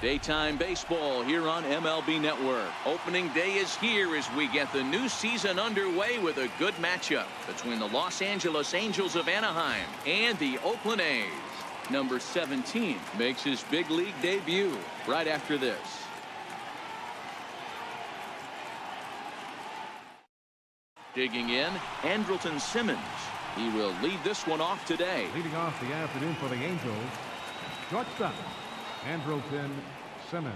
Daytime baseball here on MLB Network. Opening day is here as we get the new season underway with a good matchup between the Los Angeles Angels of Anaheim and the Oakland A's. Number 17 makes his big league debut right after this. Digging in, Andrelton Simmons. He will lead this one off today. Leading off the afternoon for the Angels, shortstop, Andrelton Simmons.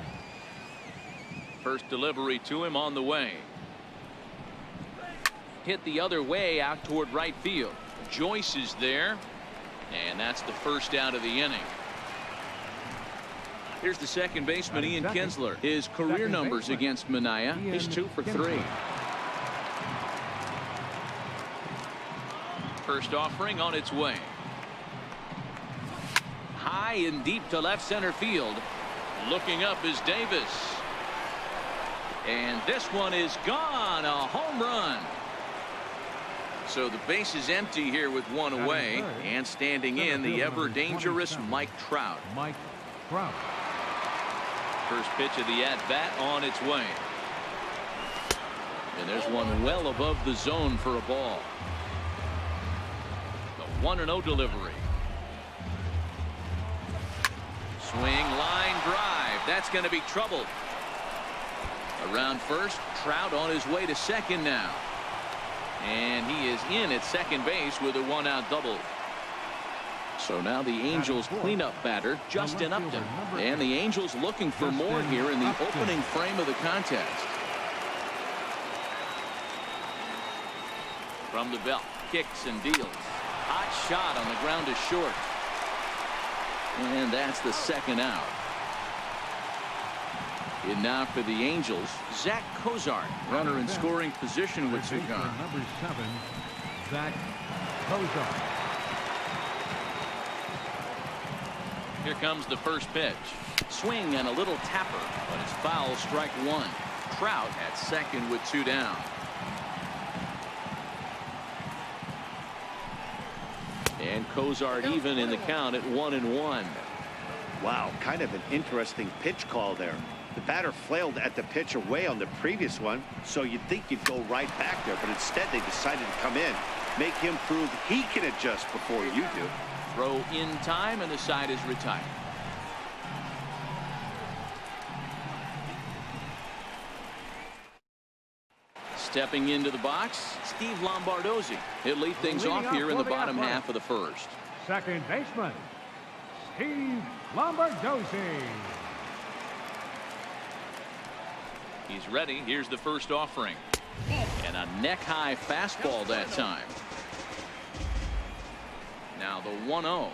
First delivery to him on the way. Hit the other way out toward right field. Joyce is there, and that's the first out of the inning. Here's the second baseman, Ian Kinsler. His career numbers against Manaea, he's 2 for 3. First offering on its way. High and deep to left center field. Looking up is Davis. And this one is gone. A home run. So the base is empty here with one away. And standing in, the ever-dangerous Mike Trout. First pitch of the at-bat on its way. And there's one well above the zone for a ball. 1-0 delivery. Swing, line drive. That's going to be trouble. Around first, Trout on his way to second now. And he is in at second base with a 1-out double. So now the Angels cleanup batter, Justin Upton. And the Angels looking for more here in the opening frame of the contest. From the belt, kicks and deals. Hot shot on the ground is short. And that's the second out. And now for the Angels, Zach Cozart, runner in scoring position with Cigar. Number 7, Zach Cozart. Here comes the first pitch. Swing and a little tapper, but it's foul, strike one. Trout at second with 2 down. And Cozart even in the count at 1-1. Wow, kind of an interesting pitch call there. The batter flailed at the pitch away on the previous one, so you'd think you'd go right back there, but instead they decided to come in, make him prove he can adjust before you do. Throw in time, and the side is retired. Stepping into the box, Steve Lombardozzi. He'll lead things off here in the bottom half of the first. Second baseman, Steve Lombardozzi. He's ready. Here's the first offering. And a neck-high fastball that time. Now the 1-0.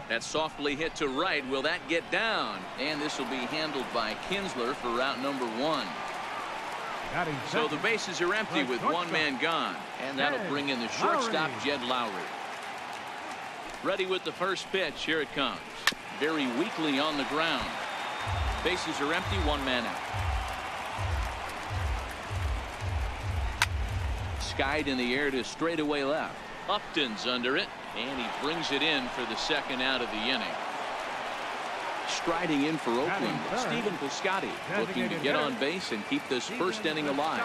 That's softly hit to right. Will that get down? And this will be handled by Kinsler for route number 1. So the bases are empty with one man gone. And that'll bring in the shortstop, Jed Lowry. Ready with the first pitch. Here it comes. Very weakly on the ground. Bases are empty, one man out. Skied in the air to straightaway left. Upton's under it, and he brings it in for the second out of the inning. Striding in for Oakland, Stephen Piscotty looking to get on base and keep this first inning alive.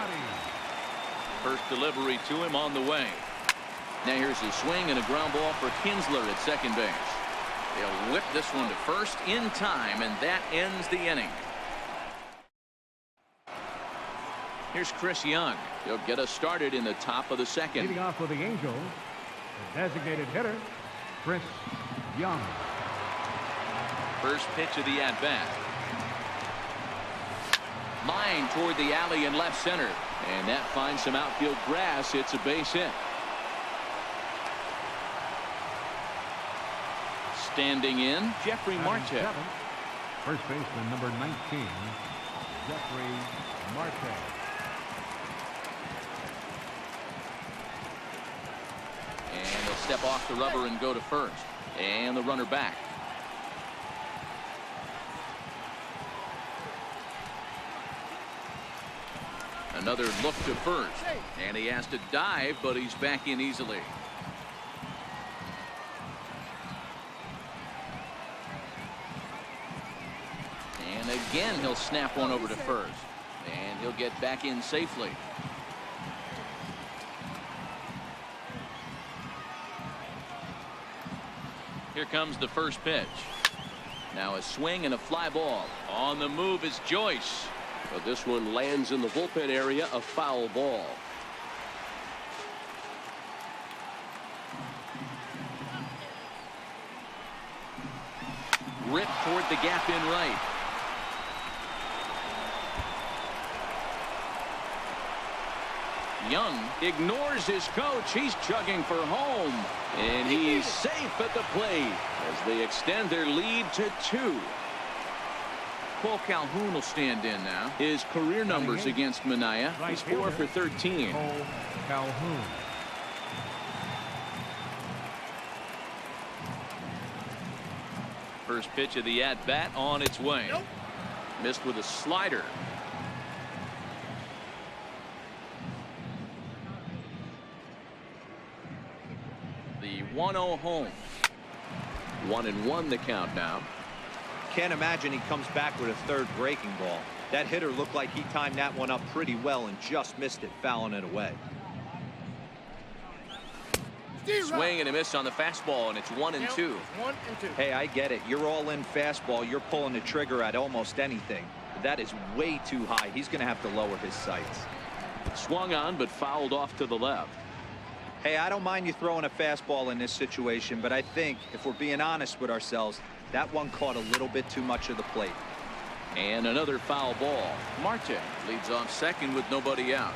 First delivery to him on the way. Now here's a swing and a ground ball for Kinsler at second base. They'll whip this one to first in time, and that ends the inning. Here's Chris Young. He'll get us started in the top of the second. Leading off for the Angels, the designated hitter, Chris Young. First pitch of the at-bat. Line toward the alley in left center. And that finds some outfield grass. It's a base hit. Standing in, Jeffrey Marte. First baseman, number 19, Jeffrey Marte. And he'll step off the rubber and go to first. And the runner back. Another look to first. And he has to dive, but he's back in easily. And again, he'll snap one over to first. And he'll get back in safely. Here comes the first pitch. Now a swing and a fly ball. On the move is Joyce. But this one lands in the bullpen area, a foul ball. Ripped toward the gap in right. Young ignores his coach. He's chugging for home. And he's safe at the plate as they extend their lead to 2. Cole Calhoun will stand in now. His career numbers against Minaya. He's 4 for 13. Cole Calhoun. First pitch of the at-bat on its way. Nope. Missed with a slider. The 1-0 home. 1-1 the count now. Can't imagine he comes back with a third breaking ball. That hitter looked like he timed that one up pretty well and just missed it, fouling it away. Swing and a miss on the fastball, and it's 1-2. Hey, I get it. You're all in fastball. You're pulling the trigger at almost anything. But that is way too high. He's going to have to lower his sights. Swung on, but fouled off to the left. Hey, I don't mind you throwing a fastball in this situation, but I think if we're being honest with ourselves, that one caught a little bit too much of the plate. And another foul ball. Marte leads off second with nobody out.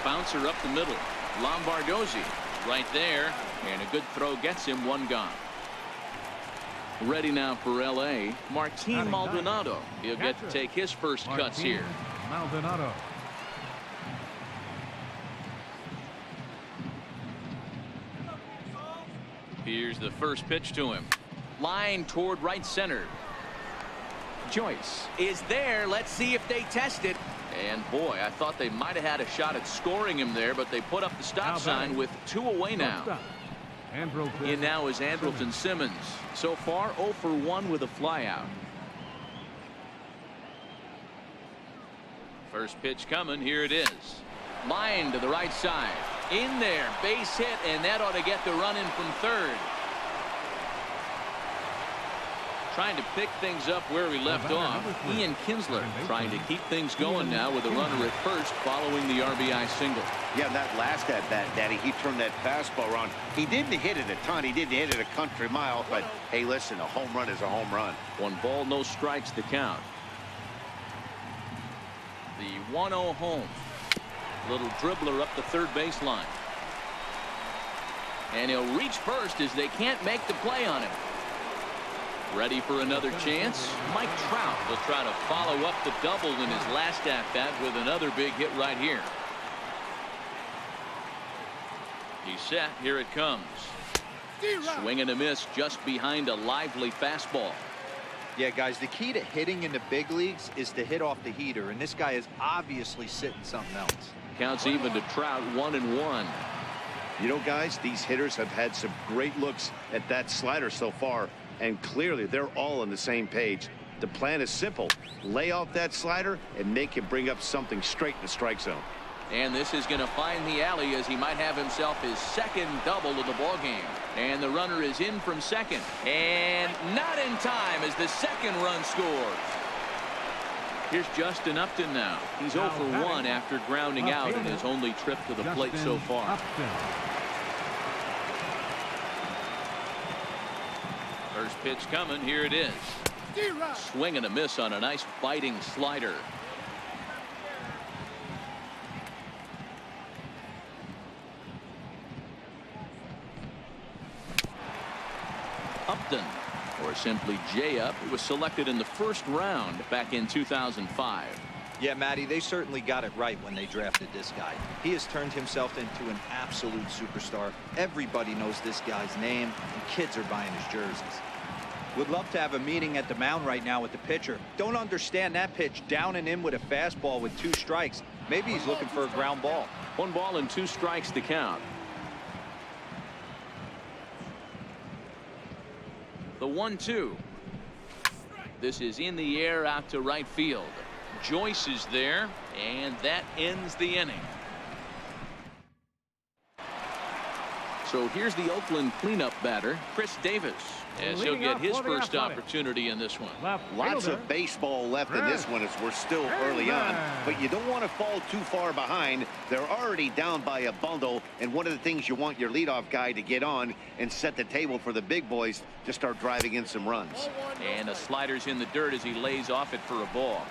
Bouncer up the middle. Lombardozzi right there, and a good throw gets him, one gone. Ready now for L.A. Martin Maldonado. He'll get to take his first cuts here. Maldonado. Here's the first pitch to him. Line toward right center. Joyce is there. Let's see if they test it. And boy, I thought they might have had a shot at scoring him there, but they put up the stop sign with 2 away now. In now is Andrelton Simmons. So far 0 for 1 with a flyout. First pitch coming. Here it is. Line to the right side. In there, base hit, and that ought to get the run in from third. Trying to pick things up where we left off. Ian Kinsler trying to keep things going now with a runner at first following the RBI single. Yeah, that last at bat, Daddy, he turned that fastball around. He didn't hit it a ton. He didn't hit it a country mile, but hey, listen, a home run is a home run. 1 ball, no strikes to count. The 1-0 home. Little dribbler up the third baseline. And he'll reach first as they can't make the play on him. Ready for another chance? Mike Trout will try to follow up the double in his last at-bat with another big hit right here. He's set. Here it comes. Swing and a miss just behind a lively fastball. Yeah, guys, the key to hitting in the big leagues is to hit off the heater, and this guy is obviously sitting something else. Counts even to Trout, 1-1. You know, guys, these hitters have had some great looks at that slider so far, and clearly they're all on the same page. The plan is simple. Lay off that slider and make him bring up something straight in the strike zone. And this is going to find the alley as he might have himself his second double of the ball game. And the runner is in from second. And not in time as the second run scores. Here's Justin Upton now. He's 0 for 1 after grounding out in his only trip to the plate so far. First pitch coming. Here it is. Swing and a miss on a nice biting slider. Upton, or simply J-Up, was selected in the first round back in 2005. Yeah, Matty, they certainly got it right when they drafted this guy. He has turned himself into an absolute superstar. Everybody knows this guy's name, and kids are buying his jerseys. Would love to have a meeting at the mound right now with the pitcher. Don't understand that pitch down and in with a fastball with 2 strikes. Maybe he's looking for a ground ball. 1 ball and 2 strikes to count. The 1-2. This is in the air out to right field. Joyce is there, and that ends the inning. So here's the Oakland cleanup batter, Chris Davis, as he'll get his first opportunity in this one. Lots of baseball left in this one as we're still early on, but you don't want to fall too far behind. They're already down by a bundle, and one of the things you want your leadoff guy to get on and set the table for the big boys to start driving in some runs. And a slider's in the dirt as he lays off it for a ball.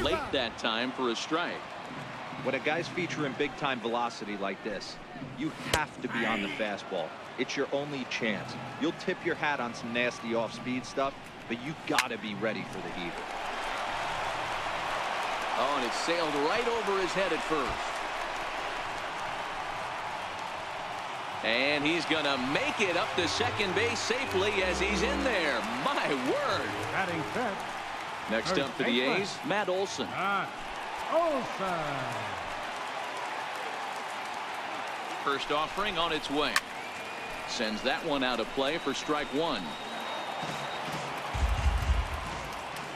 Late that time for a strike. When a guy's featuring big-time velocity like this, you have to be on the fastball. It's your only chance. You'll tip your hat on some nasty off-speed stuff, but you gotta be ready for the heater. Oh, and it sailed right over his head at first. And he's gonna make it up to second base safely as he's in there. My word. Batting set. Next up for the A's, Matt Olson. First offering on its way. Sends that one out of play for strike one.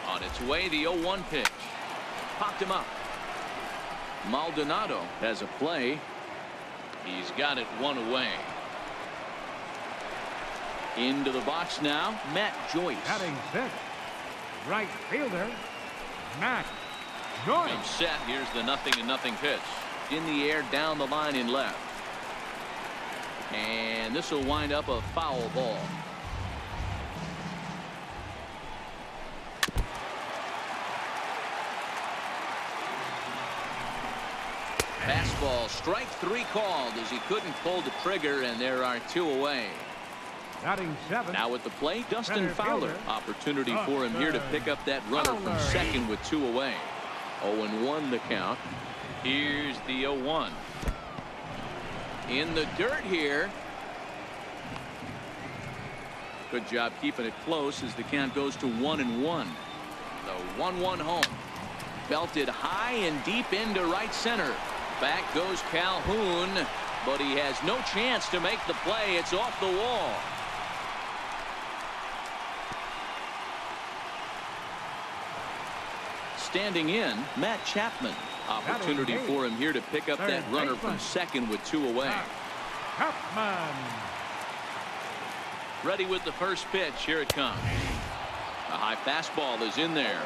On its way, the 0-1 pitch. Popped him up. Maldonado has a play. He's got it one away. Into the box now, Matt Joyce. Batting sixth. Right fielder, Matt Joyce. I'm set. Here's the 0-0 pitch. In the air, down the line in left. And this will wind up a foul ball. Fastball, strike three called as he couldn't pull the trigger, and there are two away. Batting seventh. Now at the plate, Dustin Fowler. Opportunity for him here to pick up that runner from second with two away. 0-1 the count. Here's the 0-1. In the dirt here. Good job keeping it close as the count goes to 1-1. The 1-1 home. Belted high and deep into right center. Back goes Calhoun, but he has no chance to make the play. It's off the wall. Standing in, Matt Chapman. Opportunity for him here to pick up that runner from second with two away. Chapman. Ready with the first pitch. Here it comes. A high fastball is in there.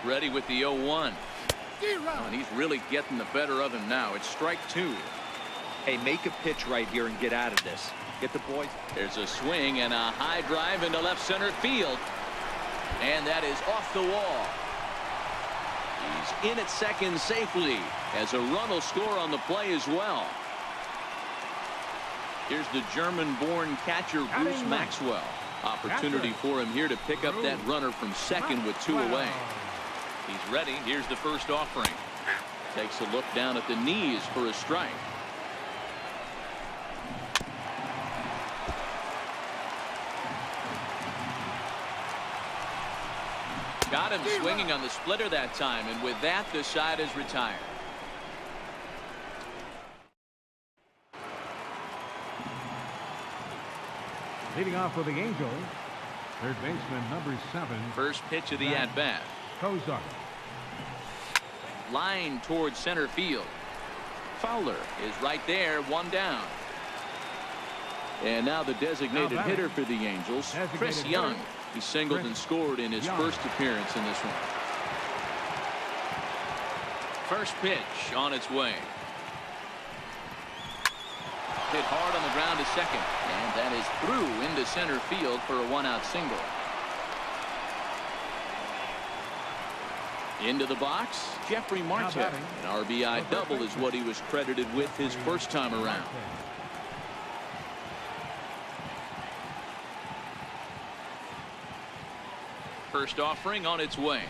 Ready with the 0-1. Oh, and he's really getting the better of him now. It's strike two. Hey, make a pitch right here and get out of this. Get the boys. There's a swing and a high drive into left center field. And that is off the wall. He's in at second safely as a run will score on the play as well. Here's the German-born catcher Bruce Maxwell. Opportunity for him here to pick up that runner from second with two away. He's ready. Here's the first offering. Takes a look down at the knees for a strike. Got him swinging on the splitter that time, and with that, the side is retired. Leading off for the Angels, third baseman number 7. First pitch of the at-bat. Kozar. Line towards center field. Fowler is right there, one down. And now the designated hitter for the Angels, Chris Young. He singled and scored in his first appearance in this one. First pitch on its way. Hit hard on the ground to second, and that is through into center field for a one-out single. Into the box, Jeffrey Marte. An RBI double is what he was credited with his first time around. First offering on its way.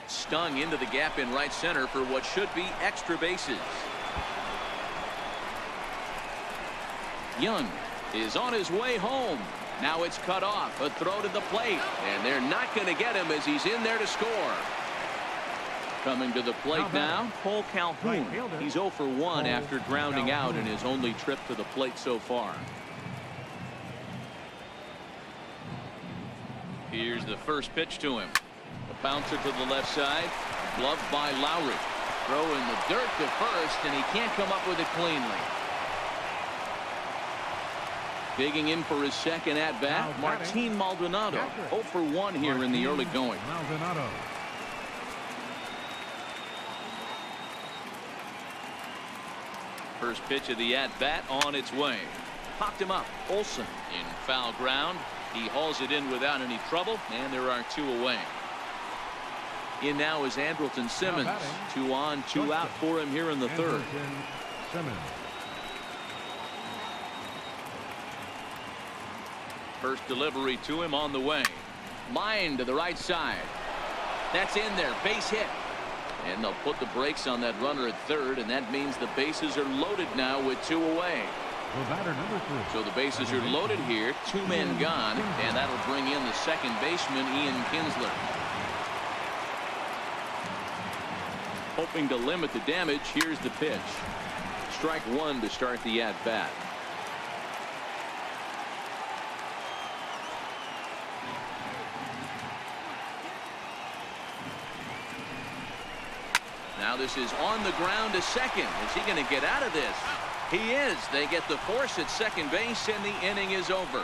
Stung into the gap in right center for what should be extra bases. Young is on his way home. Now it's cut off. A throw to the plate. And they're not going to get him as he's in there to score. Coming to the plate now, Cole Calhoun. He's 0 for 1 after grounding out in his only trip to the plate so far. Here's the first pitch to him. A bouncer to the left side. Gloved by Lowry. Throw in the dirt to first, and he can't come up with it cleanly. Digging in for his second at-bat, Martin Maldonado. 0 for 1 here in the early going. Maldonado. First pitch of the at-bat on its way. Popped him up. Olsen in foul ground. He hauls it in without any trouble, and there are 2 away. In now is Andrelton Simmons. 2 on, 2 out for him here in the third. Simmons. First delivery to him on the way. Line to the right side. That's in there. Base hit. And they'll put the brakes on that runner at third, and that means the bases are loaded now with 2 away. Batter number 3. So the bases are loaded here. 2 men gone, and that'll bring in the second baseman, Kinsler. Hoping to limit the damage, here's the pitch. Strike 1 to start the at-bat. Now this is on the ground to second. Is he going to get out of this? He is. They get the force at second base, and the inning is over.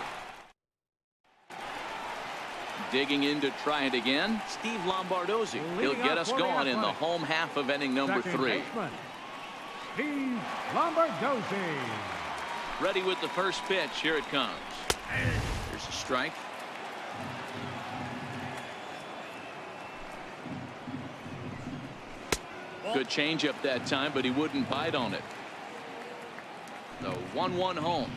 Digging in to try it again, Steve Lombardozzi. He'll get us going in the home half of inning number 3. Steve Lombardozzi. Ready with the first pitch. Here it comes. Here's a strike. Good changeup that time, but he wouldn't bite on it. The 1-1 home.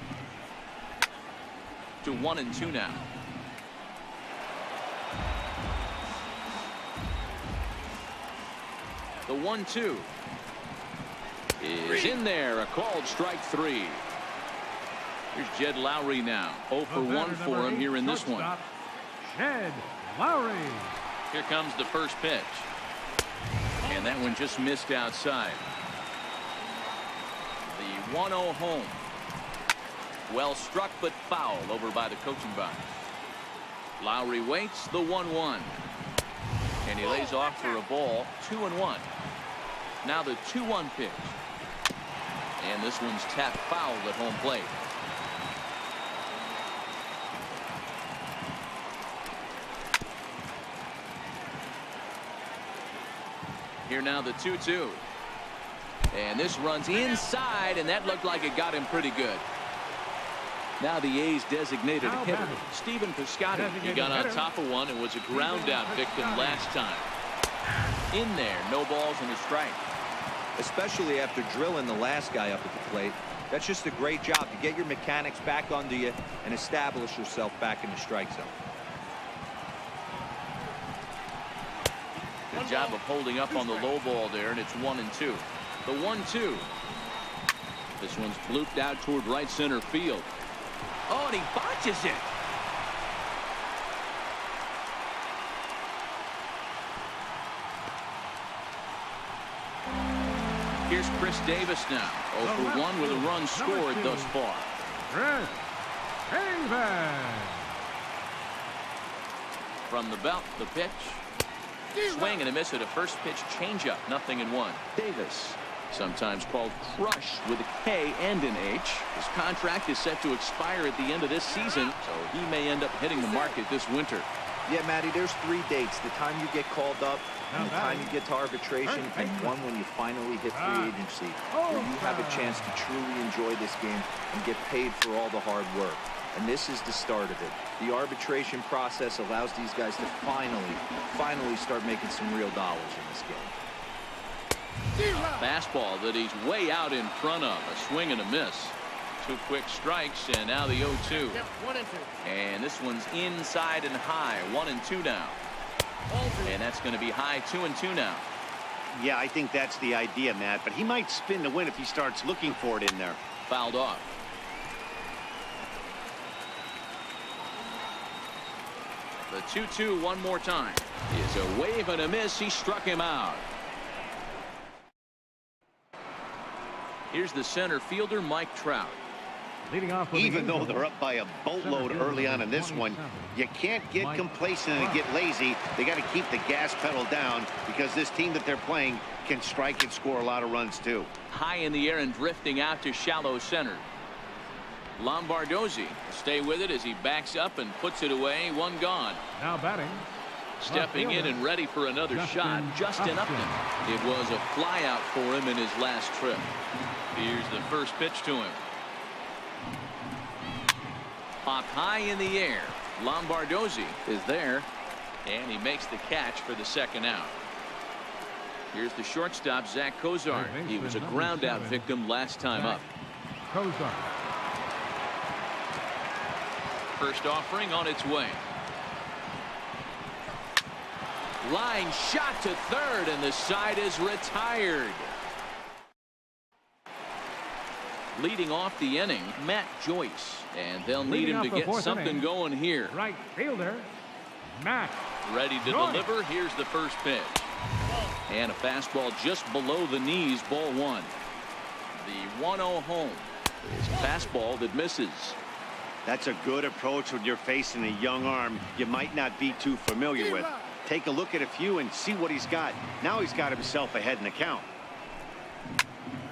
To 1-2 now. The 1-2 is in there. A called strike 3. Here's Jed Lowry now. 0 for 1 for him here in this one. Jed Lowry. Here comes the first pitch. And that one just missed outside. The 1-0 home. Well struck but foul over by the coaching box. Lowry waits. The 1-1. And he lays off for a ball. 2-1. Now the 2-1 pitch. And this one's tapped foul at home plate. Here now the 2-2. And this runs inside, and that looked like it got him pretty good. Now the A's designated hitter, Stephen Piscotty. He got on top of one and was a ground out victim last time. In there, no balls and a strike. Especially after drilling the last guy up at the plate. That's just a great job to get your mechanics back under you and establish yourself back in the strike zone. Good job of holding up on the low ball there, and it's 1-2. The 1-2. This one's blooped out toward right center field. Oh, and he botches it. Here's Chris Davis now. 0 for 1 with a run scored thus far. Chris Davis. From the belt, the pitch. Swing and a miss at a first pitch changeup. 0-1. Davis, sometimes called Crush with a K and an H. His contract is set to expire at the end of this season, so he may end up hitting the market this winter. Yeah, Matty, there's 3 dates. The time you get called up, and the time you get to arbitration, and one when you finally hit free agency, where you have a chance to truly enjoy this game and get paid for all the hard work. And this is the start of it. The arbitration process allows these guys to finally start making some real dollars in this game. A fastball that he's way out in front of. A swing and a miss. 2 quick strikes, and now the 0-2. And this one's inside and high. 1-2 now. And that's going to be high. 2-2 now. Yeah, I think that's the idea, Matt. But he might spin to win if he starts looking for it in there. Fouled off. The 2-2 one more time. Is a wave and a miss. He struck him out. Here's the center fielder, Mike Trout. Leading off Even though they're up by a boatload early on in this one, you can't get complacent and get lazy. They got to keep the gas pedal down because this team that they're playing can strike and score a lot of runs too. High in the air and drifting out to shallow center. Lombardozzi stay with it as he backs up and puts it away. One gone. Now batting. Stepping in and ready for another shot, Justin Upton. It was a flyout for him in his last trip. Here's the first pitch to him. Popped high in the air. Lombardozzi is there, and he makes the catch for the second out. Here's the shortstop, Zach Cozart. He was a ground out victim last time up. Cozart. First offering on its way. Line shot to third, and the side is retired. Leading off the inning, Matt Joyce, and they'll need him to get something going here. Right fielder, Matt. Ready to deliver. Here's the first pitch. And a fastball just below the knees, ball one. The 1-0 home is a fastball that misses. That's a good approach when you're facing a young arm you might not be too familiar with. Take a look at a few and see what he's got. Now he's got himself ahead in the count.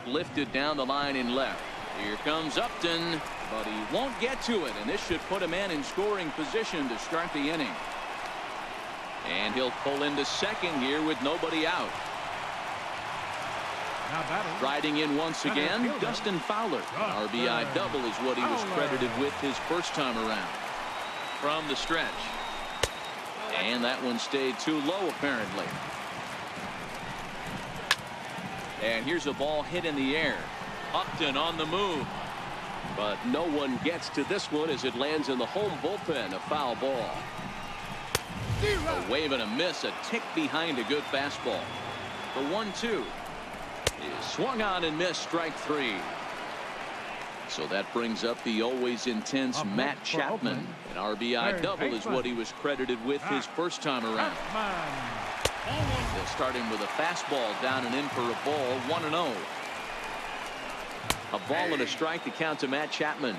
Lifted down the line in left. Here comes Upton, but he won't get to it, and this should put a man in scoring position to start the inning. And he'll pull into second here with nobody out. Riding in once again, Dustin Fowler. RBI double is what he was credited with his first time around. From the stretch. And that one stayed too low, apparently. And here's a ball hit in the air. Upton on the move. But no one gets to this one as it lands in the home bullpen. A foul ball. A wave and a miss. A tick behind a good fastball. The 1-2 is swung on and missed. Strike three. So that brings up the always intense Matt Chapman. An RBI double is what he was credited with his first time around. They'll start him with a fastball down and in for a ball. 1-0. A ball and a strike to count to Matt Chapman.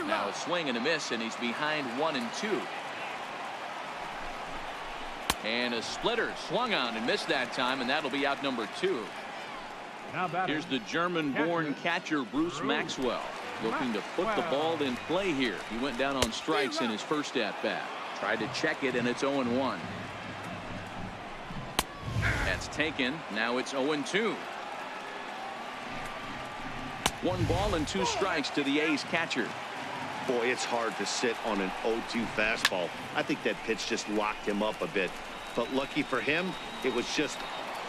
Now a swing and a miss, and he's behind 1-2. And a splitter swung on and missed that time, and that'll be out number 2. Here's the German-born catcher Bruce Maxwell, looking to put the ball in play here. He went down on strikes in his first at-bat. Tried to check it, and it's 0-1. That's taken. Now it's 0-2. 1 ball and 2 strikes to the A's catcher. Boy, it's hard to sit on an 0-2 fastball. I think that pitch just locked him up a bit. But lucky for him, it was just...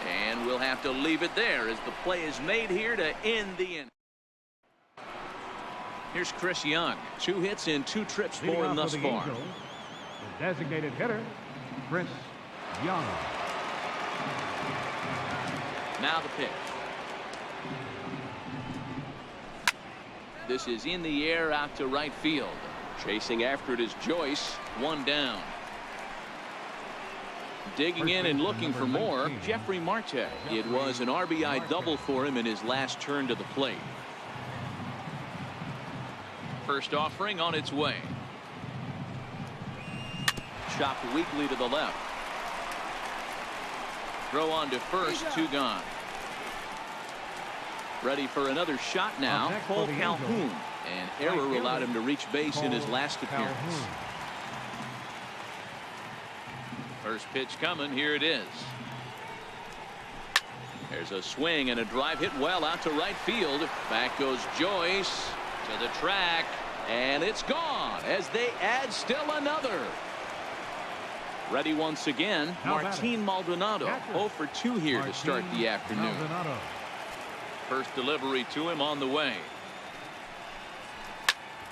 And we'll have to leave it there as the play is made here to end the inning. Here's Chris Young. 2 hits in 2 trips for him thus far. The designated hitter, Chris Young. Now the pitch. This is in the air out to right field. Chasing after it is Joyce. 1 down. Digging in and looking for more, Jeffrey Marte. It was an RBI double for him in his last turn to the plate. First offering on its way. Chopped weakly to the left. Throw on to first, 2 gone. Ready for another shot now, Cole Calhoun. An error allowed him to reach base in his last appearance. First pitch coming. Here it is. There's a swing and a drive hit well out to right field. Back goes Joyce to the track, and it's gone as they add still another. Ready once again, Martin Maldonado. 0 for 2 here to start the afternoon. First delivery to him on the way.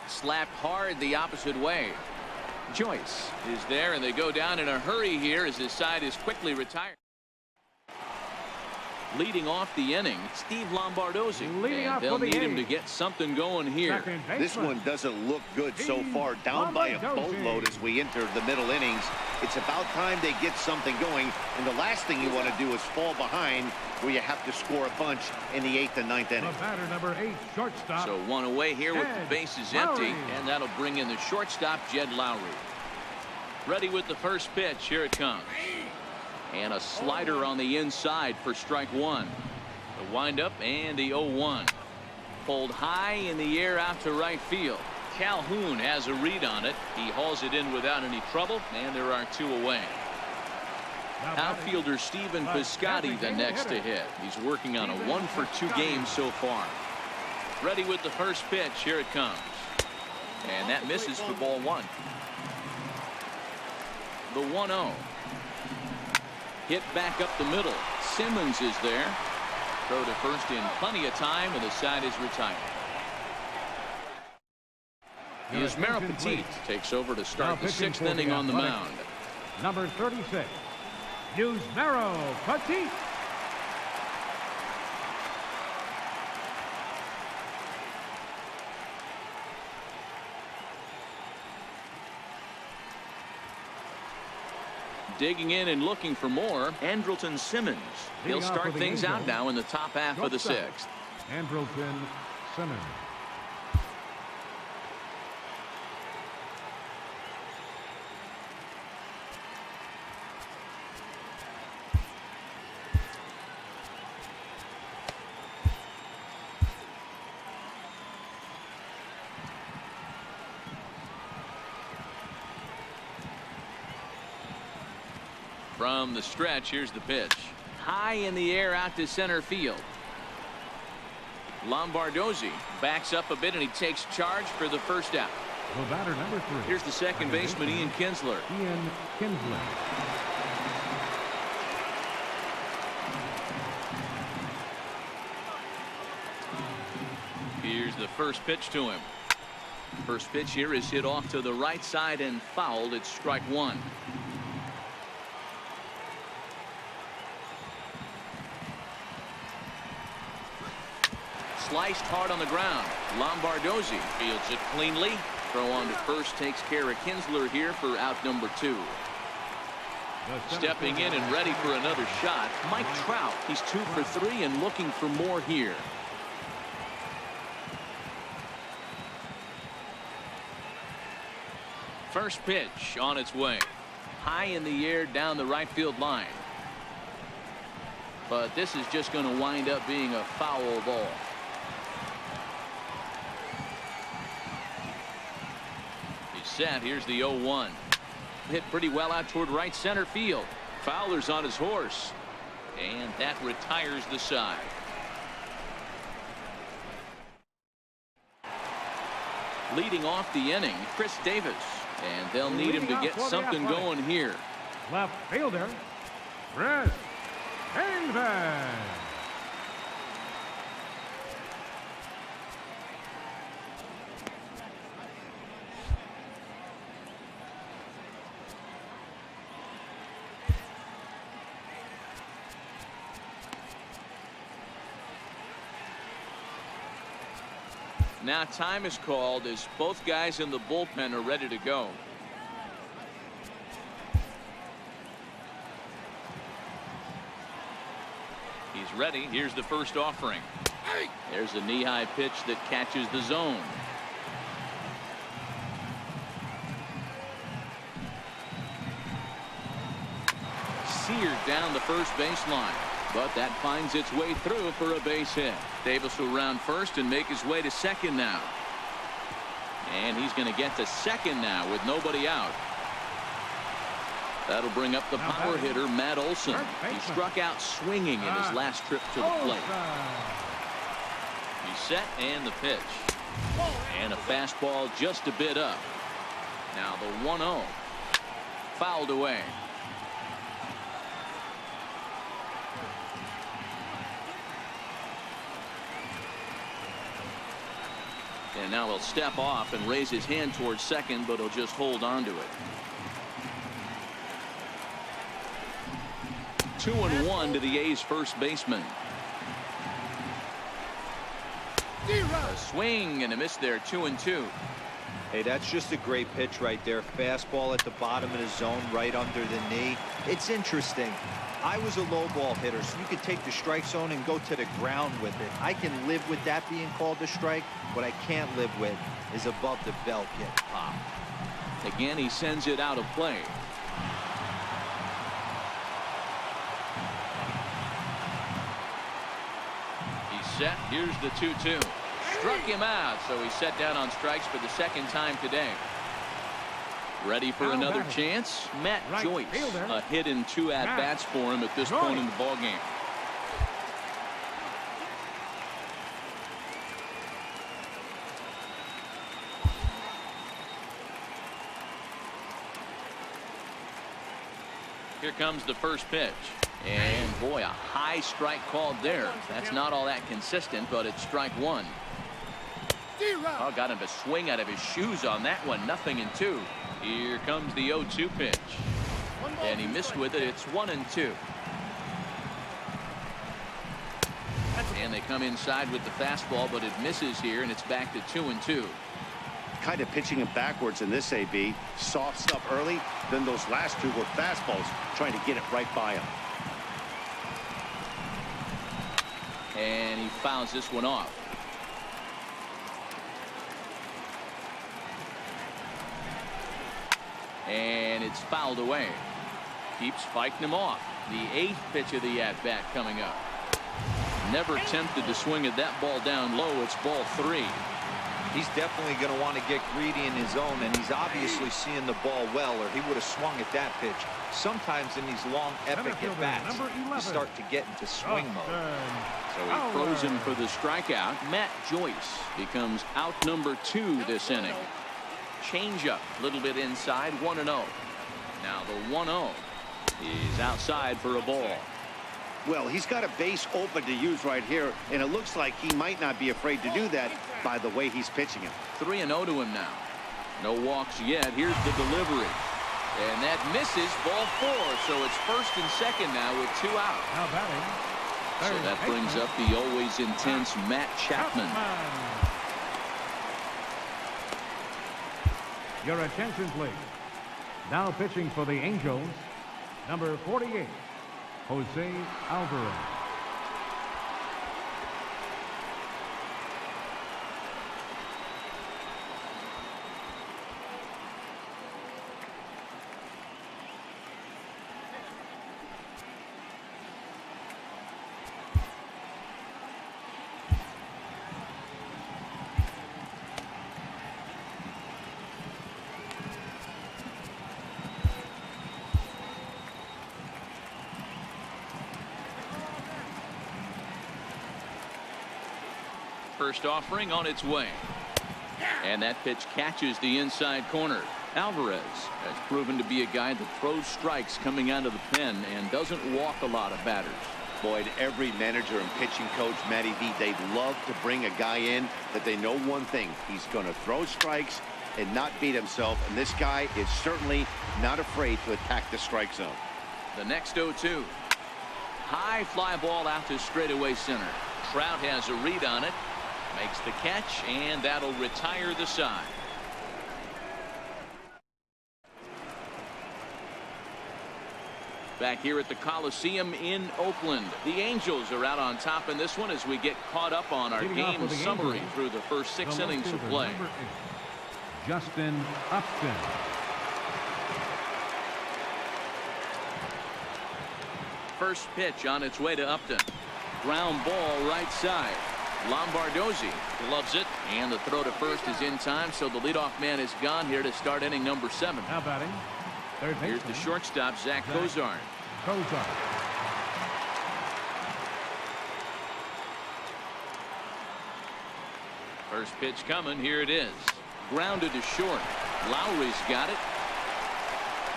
Slapped hard the opposite way. Joyce is there, and they go down in a hurry here as his side is quickly retired. Leading off the inning, Steve Lombardozzi. And they'll need him to get something going here. This one doesn't look good so far. Down by a boatload as we enter the middle innings. It's about time they get something going. And the last thing you want to do is fall behind where you have to score a bunch in the 8th and 9th inning. The batter, number 8, shortstop. So one away here with the bases empty. And that'll bring in the shortstop, Jed Lowry. Ready with the first pitch. Here it comes. And a slider on the inside for strike one. The windup and the 0-1. Pulled high in the air out to right field. Calhoun has a read on it. He hauls it in without any trouble, and there are 2 away. Outfielder Stephen Piscotty the next to hit. He's working on a 1-for-2 game so far. Ready with the first pitch. Here it comes. And that misses for ball 1. The 1-0. Hit back up the middle. Simmons is there. Throw to first in plenty of time, and the side is retired. Yusmeiro Petit takes over to start the 6th inning on the mound. Number 36, Yusmeiro Petit. Digging in and looking for more, Andrelton Simmons. He'll start things out now in the top half of the 6th. Andrelton Simmons. From the stretch, here's the pitch. High in the air out to center field. Lombardozzi backs up a bit and he takes charge for the first out. The batter, number 3. Here's the second baseman, Ian Kinsler. Ian Kinsler. Here's the first pitch to him. First pitch here is hit off to the right side and fouled. It's strike 1. Sliced hard on the ground. Lombardozzi fields it cleanly. Throw on to first takes care of Kinsler here for out number 2. Stepping in and ready for another shot, Mike Trout. He's 2 for 3 and looking for more here. First pitch on its way. High in the air down the right field line. But this is just going to wind up being a foul ball. Set. Here's the 0-1. Hit pretty well out toward right center field. Fowler's on his horse, and that retires the side. Leading off the inning, Chris Davis, and they'll need him to get something going here. Left fielder, Chris Davis. Now time is called as both guys in the bullpen are ready to go. He's ready. Here's the first offering. There's a knee-high pitch that catches the zone. Seared down the first baseline. But that finds its way through for a base hit. Davis will round first and make his way to second now. And he's going to get to second now with nobody out. That'll bring up the power hitter, Matt Olson. He struck out swinging in his last trip to the plate. He's set and the pitch. And a fastball just a bit up. Now the 1-0. Fouled away. And now he'll step off and raise his hand towards second, but he'll just hold on to it. 2-1 to the A's first baseman. A swing and a miss there. 2-2. Hey, that's just a great pitch right there. Fastball at the bottom of the zone, right under the knee. It's interesting. I was a low ball hitter, so you could take the strike zone and go to the ground with it. I can live with that being called a strike. What I can't live with is above the belt get popped. Again, he sends it out of play. He's set. Here's the 2-2. Struck him out, so he's set down on strikes for the second time today. Ready for another chance? Matt Joyce. A hit and 2 at-bats for him at this point in the ballgame. Here comes the first pitch. And boy, a high strike called there. That's not all that consistent, but it's strike 1. Oh, got him to swing out of his shoes on that one. 0-2. Here comes the 0-2 pitch. And he missed with it. It's 1-2. And they come inside with the fastball, but it misses here, and it's back to 2-2. Kind of pitching him backwards in this AB. Soft stuff early, then those last 2 were fastballs, trying to get it right by him. And he fouls this one off. And it's fouled away. Keeps fighting him off. The 8th pitch of the at-bat coming up. Never tempted to swing at that ball down low. It's ball 3. He's definitely going to want to get greedy in his zone, and he's obviously seeing the ball well, or he would have swung at that pitch. Sometimes in these long epic at-bats, you start to get into swing mode. So he throws him for the strikeout. Matt Joyce becomes out number 2 this inning. Changeup, a little bit inside, 1-0. Now the 1-0 is outside for a ball. Well, he's got a base open to use right here, and it looks like he might not be afraid to do that by the way he's pitching him. 3-0 to him now. No walks yet. Here's the delivery. And that misses, ball 4. So it's first and second now with 2 out. Now batting. So that brings up the always intense Matt Chapman. Your attention, please. Now pitching for the Angels, number 48, Jose Alvarez. First offering on its way. And that pitch catches the inside corner. Alvarez has proven to be a guy that throws strikes coming out of the pen and doesn't walk a lot of batters. Boy, every manager and pitching coach, Matty V, they'd love to bring a guy in that they know one thing. He's going to throw strikes and not beat himself. And this guy is certainly not afraid to attack the strike zone. The next 0-2. High fly ball out to straightaway center. Trout has a read on it. Makes the catch, and that'll retire the side. Back here at the Coliseum in Oakland, the Angels are out on top in this one as we get caught up on our game summary through the first 6 innings of play. Justin Upton. First pitch on its way to Upton. Ground ball right side. Lombardozzi loves it, and the throw to first is in time, so the leadoff man is gone here to start inning number 7. Now batting. Here's the shortstop, Zach Cozart. First pitch coming. Here it is. Grounded to short. Lowry's got it.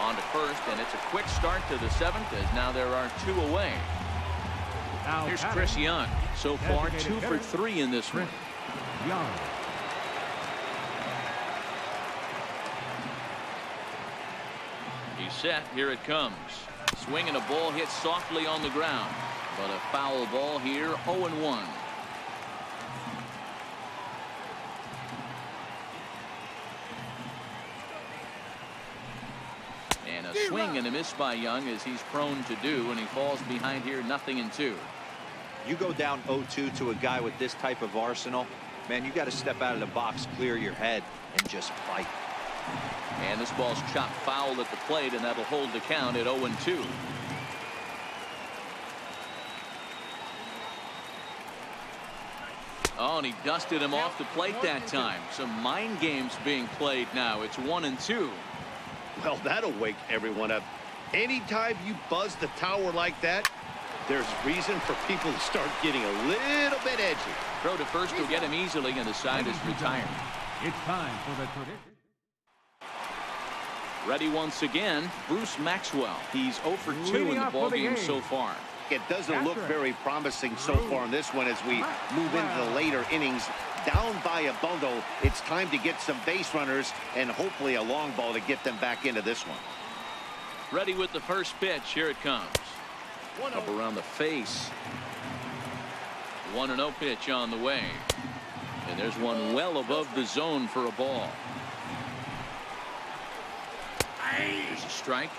On to first, and it's a quick start to the 7th as now there are 2 away. Here's Chris Young. So far, 2 for 3 in this one. He's set. Here it comes. Swing and a ball hit softly on the ground, but a foul ball here. 0-1. And a swing and a miss by Young, as he's prone to do, and he falls behind here 0-2. You go down 0-2 to a guy with this type of arsenal, man, you got to step out of the box, clear your head, and just fight. And this ball's chopped foul at the plate, and that'll hold the count at 0-2. Oh, and he dusted him off the plate that time. Some mind games being played now. It's 1-2. Well, that'll wake everyone up. Anytime you buzz the tower like that, there's reason for people to start getting a little bit edgy. Throw to first will get him easily, and the side is retired. It's time for the tradition. Ready once again, Bruce Maxwell. He's 0 for 2 in the ballgame so far. It doesn't look very promising so far in this one as we move into the later innings. Down by a bundle, it's time to get some base runners and hopefully a long ball to get them back into this one. Ready with the first pitch. Here it comes. Up around the face. 1-0 pitch on the way. And there's one well above the zone for a ball. There's a strike.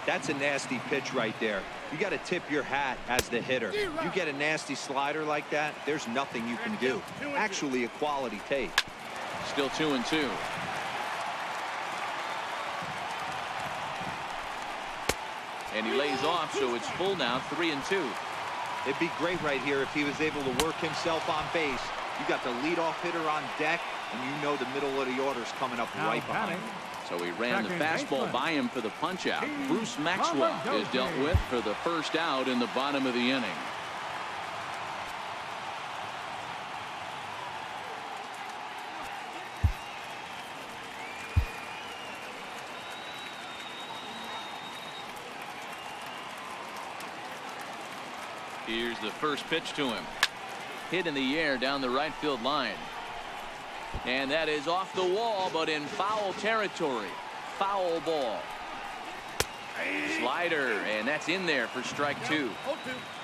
That's a nasty pitch right there. You got to tip your hat as the hitter. You get a nasty slider like that, there's nothing you can do. Actually a quality take. Still 2-2. And he lays off, so it's full now, 3-2. It'd be great right here if he was able to work himself on base. You got the leadoff hitter on deck, and you know the middle of the order's coming up right behind him. So he ran the fastball by him for the punch out. Bruce Maxwell is dealt with for the first out in the bottom of the inning. Here's the first pitch to him. Hit in the air down the right field line. And that is off the wall, but in foul territory. Foul ball. Slider, and that's in there for strike 2.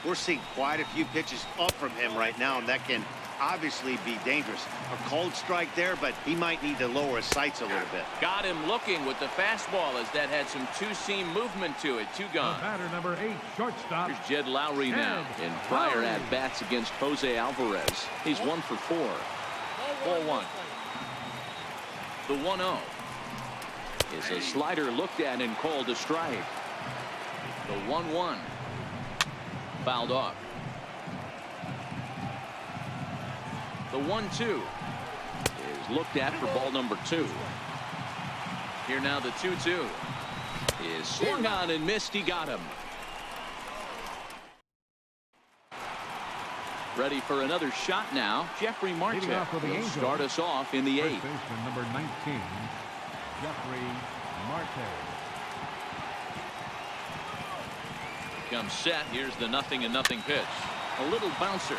We're seeing quite a few pitches up from him right now, and that can obviously be dangerous. A cold strike there, but he might need to lower his sights a little bit. Got him looking with the fastball, as that had some two-seam movement to it. 2 gone. Batter number 8, shortstop. Here's Jed Lowry now. In prior at-bats against Jose Alvarez, he's 1 for 4. Ball 1. The 1-0 is a slider looked at and called a strike. The 1-1 fouled off. The 1-2 is looked at for ball number 2. Here now the 2-2 is swung on and missed. He got him. Ready for another shot now. Jeffrey Marte will start us off in the 8th. Baseman number 19, Jeffrey Marte. Comes set. Here's the 0-0 pitch. A little bouncer.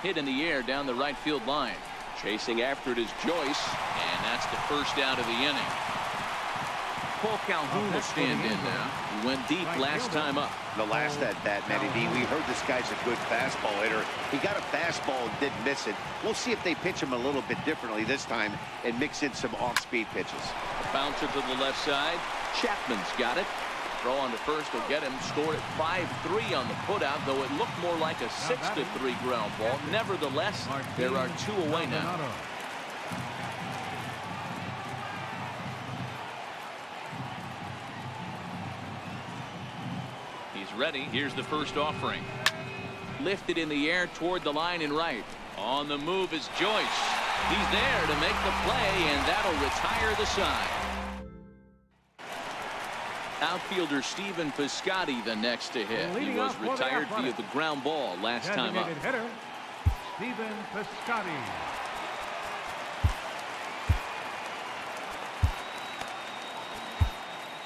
Hit in the air down the right field line. Chasing after it is Joyce, and that's the first out of the inning. Paul Calhoun will stand in now. He went deep last time up. The last at-bat, Matty D, we heard this guy's a good fastball hitter. He got a fastball and didn't miss it. We'll see if they pitch him a little bit differently this time and mix in some off-speed pitches. A bouncer to the left side. Chapman's got it. Throw on to first will get him. Scored at 5-3 on the putout, though it looked more like a 6-3 ground ball. Nevertheless, there are 2 away now. He's ready. Here's the first offering. Lifted in the air toward the line and right. On the move is Joyce. He's there to make the play, and that'll retire the side. Outfielder Stephen Piscotty the next to hit. He was retired via the ground ball last time up. Hitter, Stephen Piscotty.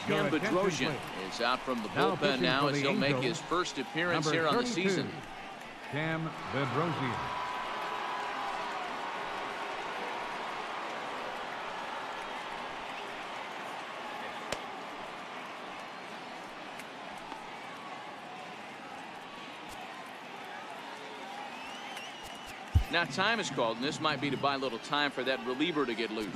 Cam Bedrosian is out from the bullpen now as he'll make his first appearance here on the season. Cam Bedrosian. Now time is called, and this might be to buy a little time for that reliever to get loose.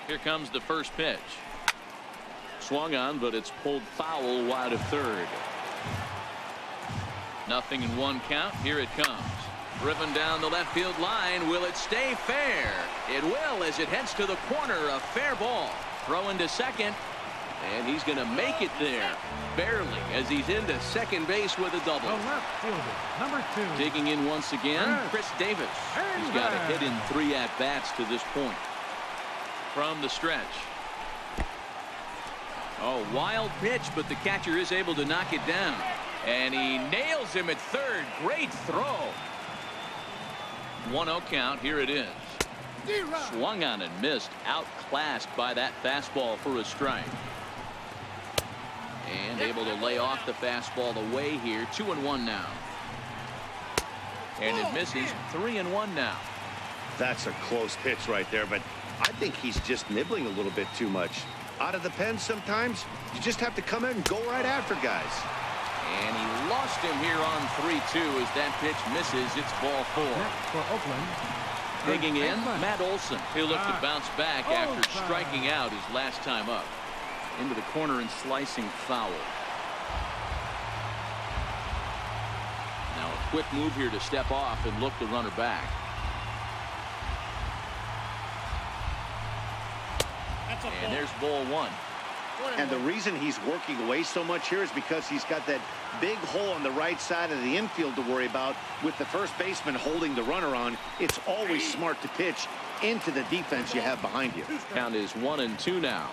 Here comes the first pitch. Swung on, but it's pulled foul wide of third. 0-1 count. Here it comes. Driven down the left field line. Will it stay fair? It will, as it heads to the corner. A fair ball. Throw into second. And he's going to make it there. Barely, as he's into second base with a double. The left fielder, number 2. Digging in once again, Chris Davis. He's got a hit in 3 at-bats to this point. From the stretch. Oh, wild pitch, but the catcher is able to knock it down. And he nails him at third. Great throw. 1-0 count. Here it is. Swung on and missed. Outclassed by that fastball for a strike. And able to lay off the fastball away here. 2-1 now. And it misses. 3-1 now. That's a close pitch right there, but I think he's just nibbling a little bit too much. Out of the pen sometimes, you just have to come in and go right after guys. And he lost him here on 3-2 as that pitch misses. It's ball 4. Next for Oakland. Digging in, Matt Olson. He'll look to bounce back after striking out his last time up. Into the corner and slicing foul. Now a quick move here to step off and look the runner back. And there's ball 1. And the reason he's working away so much here is because he's got that big hole on the right side of the infield to worry about. With the first baseman holding the runner on, it's always smart to pitch into the defense you have behind you. Count is 1-2 now.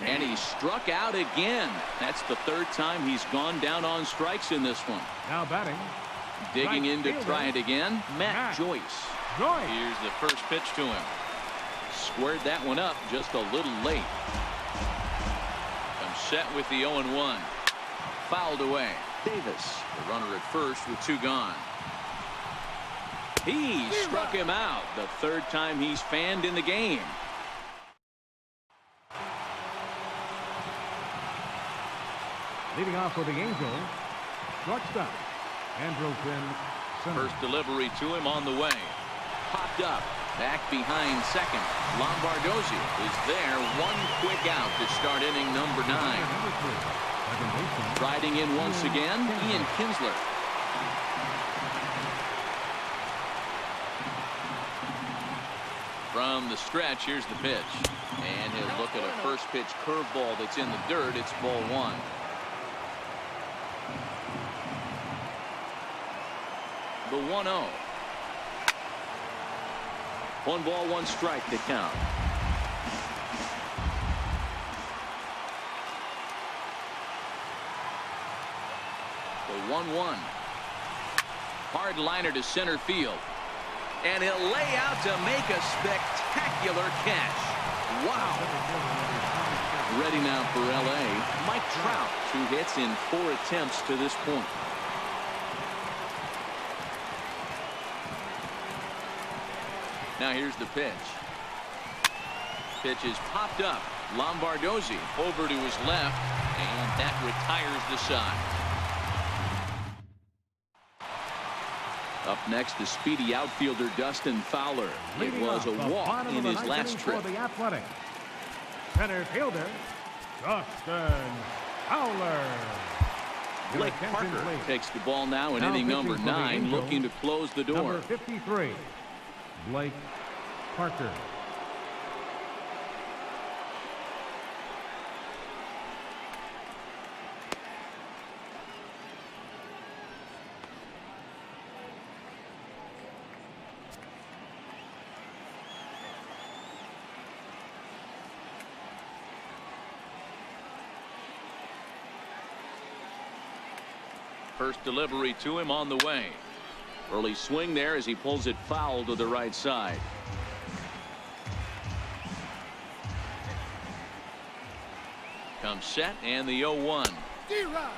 And he struck out again. That's the 3rd time he's gone down on strikes in this one. Now batting. Digging in to try it again, Matt Joyce. Here's the first pitch to him. Squared that one up just a little late. I'm set with the 0-1. Fouled away. Davis, the runner at first with 2 gone. He struck him out. The 3rd time he's fanned in the game. Leading off for the Angels, shortstop, Andrelton Simmons. First delivery to him on the way. Popped up. Back behind second. Lombardozzi is there. 1 quick out to start inning number 9. Riding in once again, Ian Kinsler. From the stretch, here's the pitch. And he'll look at a first pitch curveball that's in the dirt. It's ball 1. The 1-0. 1 ball, 1 strike to count. The 1-1. Hard liner to center field. And he'll lay out to make a spectacular catch. Wow. Ready now for L.A. Mike Trout. 2 hits in 4 attempts to this point. Now here's the pitch. Pitch is popped up. Lombardozzi over to his left, and that retires the side. Up next, the speedy outfielder Dustin Fowler. It was a walk in his last trip. For the Athletic, center fielder Dustin Fowler. Blake Parker takes the ball now in inning number 9, looking to close the door. Number 53, Blake Parker. First delivery to him on the way. Early swing there as he pulls it foul to the right side. Comes set and the 0-1.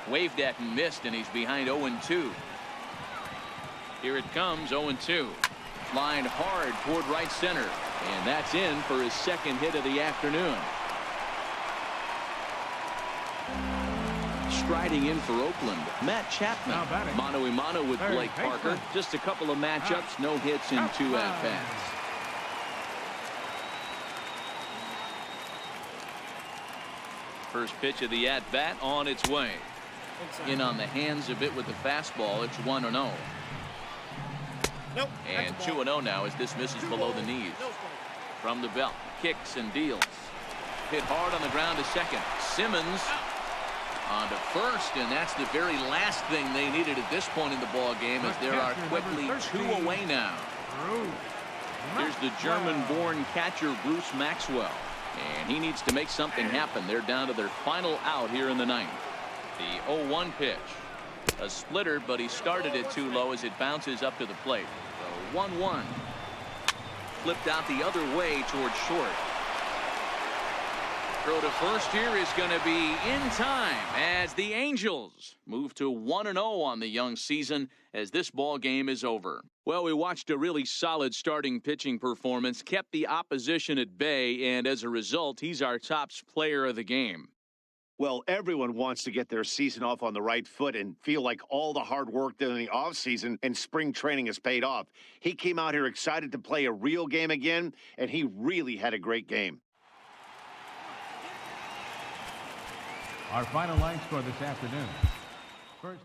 Waved at and missed, and he's behind 0-2. Here it comes, 0-2. Lined hard toward right center, and that's in for his second hit of the afternoon. Striding in for Oakland, Matt Chapman. Mano a mano with Blake Parker. Just a couple of matchups, no hits in 2 at-bats. First pitch of the at-bat on its way. In on the hands a bit with the fastball. It's 1-0. Nope. And 2-0 now as this misses below the knees. From the belt, kicks and deals. Hit hard on the ground to second. Simmons on to first, and that's the very last thing they needed at this point in the ball game, as there are quickly 2 away now. Here's the German-born catcher Bruce Maxwell, and he needs to make something happen. They're down to their final out here in the ninth. The 0-1 pitch, a splitter, but he started it too low as it bounces up to the plate. So 1-1. Flipped out the other way towards short. Throw to first here is going to be in time as the Angels move to 1-0 on the young season as this ball game is over. Well, we watched a really solid starting pitching performance, kept the opposition at bay, and as a result, he's our top player of the game. Well, everyone wants to get their season off on the right foot and feel like all the hard work during the offseason and spring training has paid off. He came out here excited to play a real game again, and he really had a great game. Our final line score this afternoon. First.